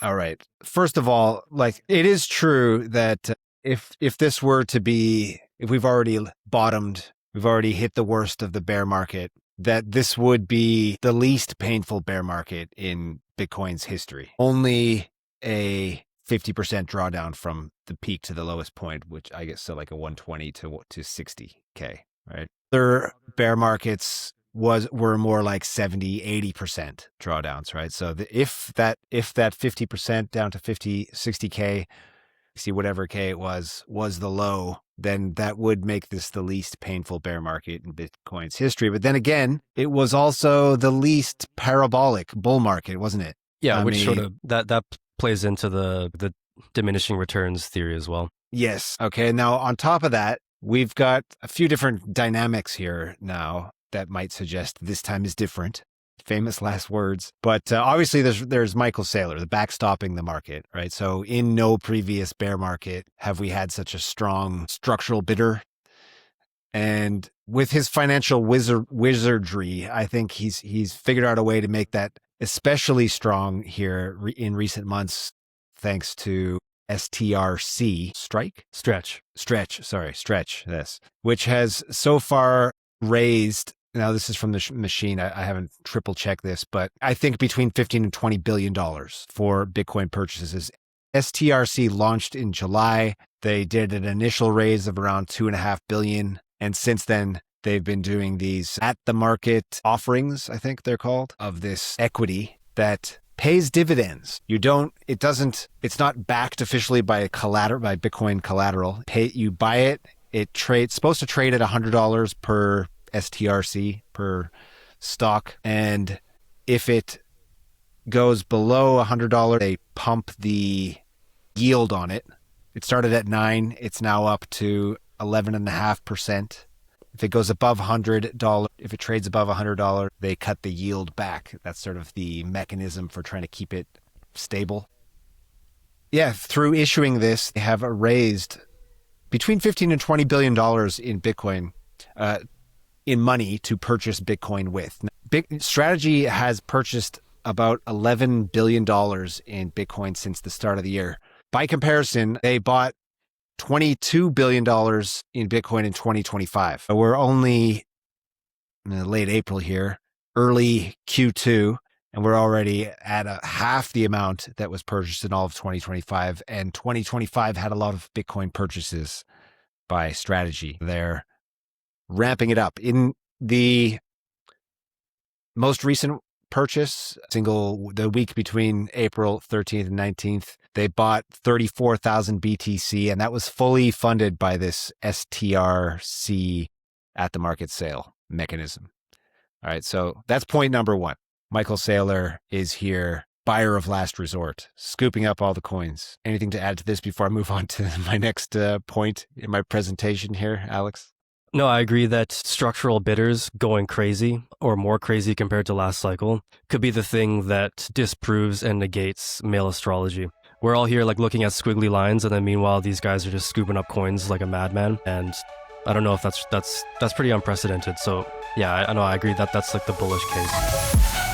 All right. First of all, like it is true that if this were to be, if we've already bottomed, we've already hit the worst of the bear market, that this would be the least painful bear market in Bitcoin's history. Only a 50% drawdown from the peak to the lowest point, which I guess so like a 120 to 60K, right? Other bear markets were more like 70-80% drawdowns, right? So if that 50% down to 60K, see whatever K it was the low, then that would make this the least painful bear market in Bitcoin's history. But then again, it was also the least parabolic bull market, wasn't it? Yeah, which sort of that plays into the diminishing returns theory as well. Yes. Okay. Now on top of that, we've got a few different dynamics here now that might suggest this time is different. Famous last words. But obviously there's Michael Saylor, the backstopping the market, right? So in no previous bear market have we had such a strong structural bidder. And with his financial wizardry, I think he's figured out a way to make that especially strong here in recent months, thanks to STRC, Stretch, yes, which has so far raised, now this is from the machine, I haven't triple checked this, but I think between $15 and $20 billion for Bitcoin purchases. STRC launched in July. They did an initial raise of around $2.5 billion. And since then, they've been doing these at the market offerings, I think they're called, of this equity that pays dividends. It's not backed officially by Bitcoin collateral. You buy it, it's supposed to trade at $100 per STRC per stock. And if it goes below $100, they pump the yield on it. It started at 9, it's now up to 11.5%. If it goes above $100, if it trades above $100, they cut the yield back. That's sort of the mechanism for trying to keep it stable. Yeah, through issuing this, they have raised between $15 and $20 billion in Bitcoin, in money to purchase Bitcoin with. Strategy has purchased about $11 billion in Bitcoin since the start of the year. By comparison, they bought $22 billion in Bitcoin in 2025. We're only in late April here, early Q2, and we're already at half the amount that was purchased in all of 2025. And 2025 had a lot of Bitcoin purchases by Strategy. They're ramping it up. In the most recent purchase, the week between April 13th and 19th, they bought 34,000 BTC, and that was fully funded by this STRC at the market sale mechanism. All right, so that's point number one. Michael Saylor is here, buyer of last resort, scooping up all the coins. Anything to add to this before I move on to my next point in my presentation here, Alex? No, I agree that structural bidders going crazy or more crazy compared to last cycle could be the thing that disproves and negates male astrology. We're all here like looking at squiggly lines, and then meanwhile these guys are just scooping up coins like a madman. And I don't know if that's pretty unprecedented. So yeah, I know I agree that that's like the bullish case.